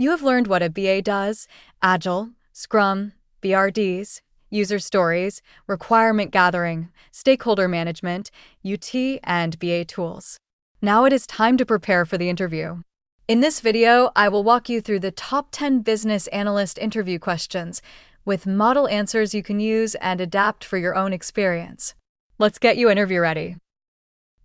You have learned what a BA does: Agile, Scrum, BRDs, user stories, requirement gathering, stakeholder management, UT, and BA tools. Now it is time to prepare for the interview. In this video, I will walk you through the top 10 business analyst interview questions with model answers you can use and adapt for your own experience. Let's get you interview ready.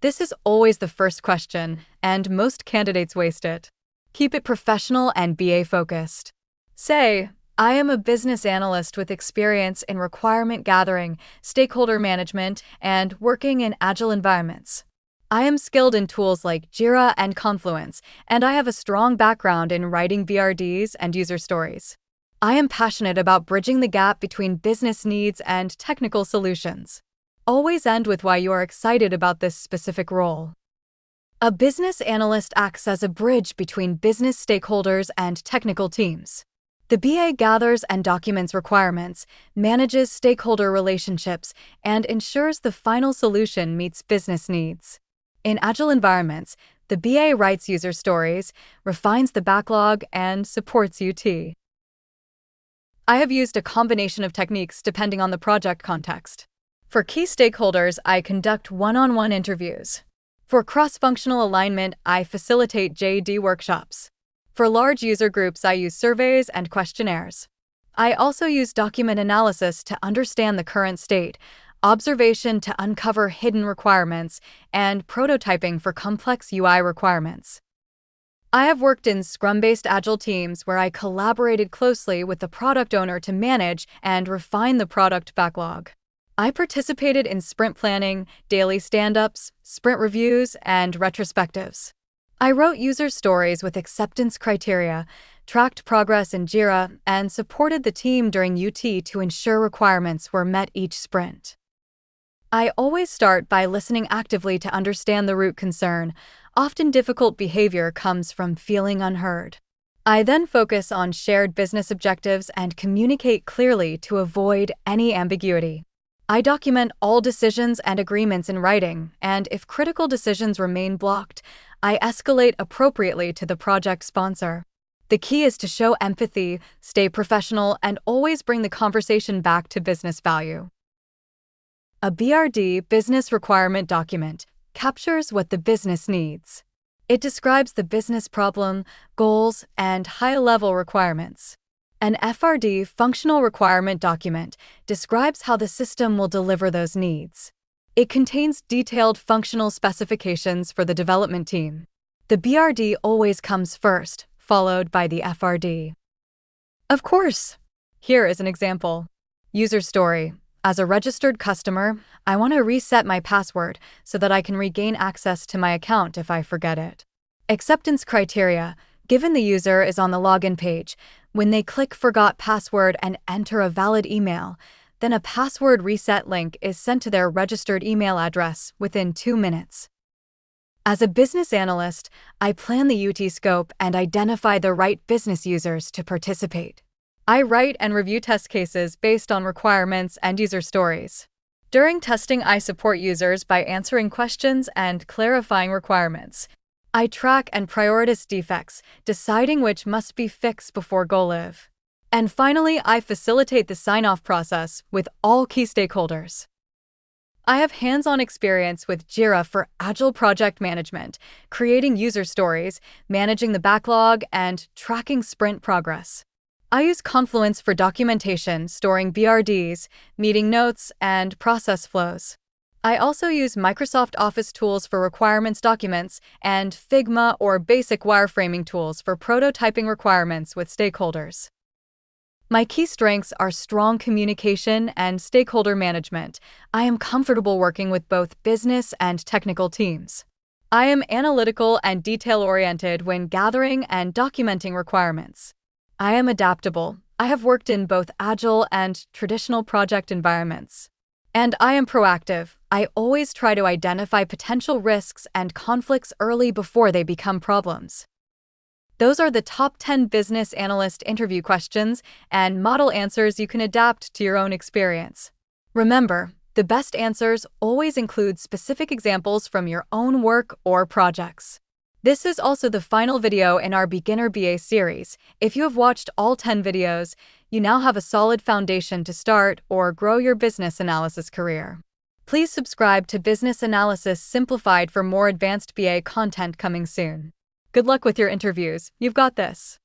This is always the first question, and most candidates waste it. Keep it professional and BA focused. Say, I am a business analyst with experience in requirement gathering, stakeholder management, and working in agile environments. I am skilled in tools like Jira and Confluence, and I have a strong background in writing BRDs and user stories. I am passionate about bridging the gap between business needs and technical solutions. Always end with why you are excited about this specific role. A business analyst acts as a bridge between business stakeholders and technical teams. The BA gathers and documents requirements, manages stakeholder relationships, and ensures the final solution meets business needs. In agile environments, the BA writes user stories, refines the backlog, and supports UT. I have used a combination of techniques depending on the project context. For key stakeholders, I conduct one-on-one interviews. For cross-functional alignment, I facilitate JD workshops. For large user groups, I use surveys and questionnaires. I also use document analysis to understand the current state, observation to uncover hidden requirements, and prototyping for complex UI requirements. I have worked in Scrum-based Agile teams where I collaborated closely with the product owner to manage and refine the product backlog. I participated in sprint planning, daily stand-ups, sprint reviews, and retrospectives. I wrote user stories with acceptance criteria, tracked progress in Jira, and supported the team during UT to ensure requirements were met each sprint. I always start by listening actively to understand the root concern. Often difficult behavior comes from feeling unheard. I then focus on shared business objectives and communicate clearly to avoid any ambiguity. I document all decisions and agreements in writing, and if critical decisions remain blocked, I escalate appropriately to the project sponsor. The key is to show empathy, stay professional, and always bring the conversation back to business value. A BRD, business requirement document, captures what the business needs. It describes the business problem, goals, and high-level requirements. An FRD, functional requirement document, describes how the system will deliver those needs. It contains detailed functional specifications for the development team. The BRD always comes first, followed by the FRD. Of course! Here is an example. User story. As a registered customer, I want to reset my password so that I can regain access to my account if I forget it. Acceptance criteria. Given the user is on the login page, when they click Forgot Password and enter a valid email, then a password reset link is sent to their registered email address within 2 minutes. As a business analyst, I plan the UT scope and identify the right business users to participate. I write and review test cases based on requirements and user stories. During testing, I support users by answering questions and clarifying requirements. I track and prioritize defects, deciding which must be fixed before go-live. And finally, I facilitate the sign-off process with all key stakeholders. I have hands-on experience with Jira for Agile project management, creating user stories, managing the backlog, and tracking sprint progress. I use Confluence for documentation, storing BRDs, meeting notes, and process flows. I also use Microsoft Office tools for requirements documents and Figma or basic wireframing tools for prototyping requirements with stakeholders. My key strengths are strong communication and stakeholder management. I am comfortable working with both business and technical teams. I am analytical and detail-oriented when gathering and documenting requirements. I am adaptable. I have worked in both agile and traditional project environments. And I am proactive. I always try to identify potential risks and conflicts early before they become problems. Those are the top 10 business analyst interview questions and model answers you can adapt to your own experience. Remember, the best answers always include specific examples from your own work or projects. This is also the final video in our Beginner BA series. If you have watched all 10 videos, you now have a solid foundation to start or grow your business analysis career. Please subscribe to Business Analysis Simplified for more advanced BA content coming soon. Good luck with your interviews. You've got this.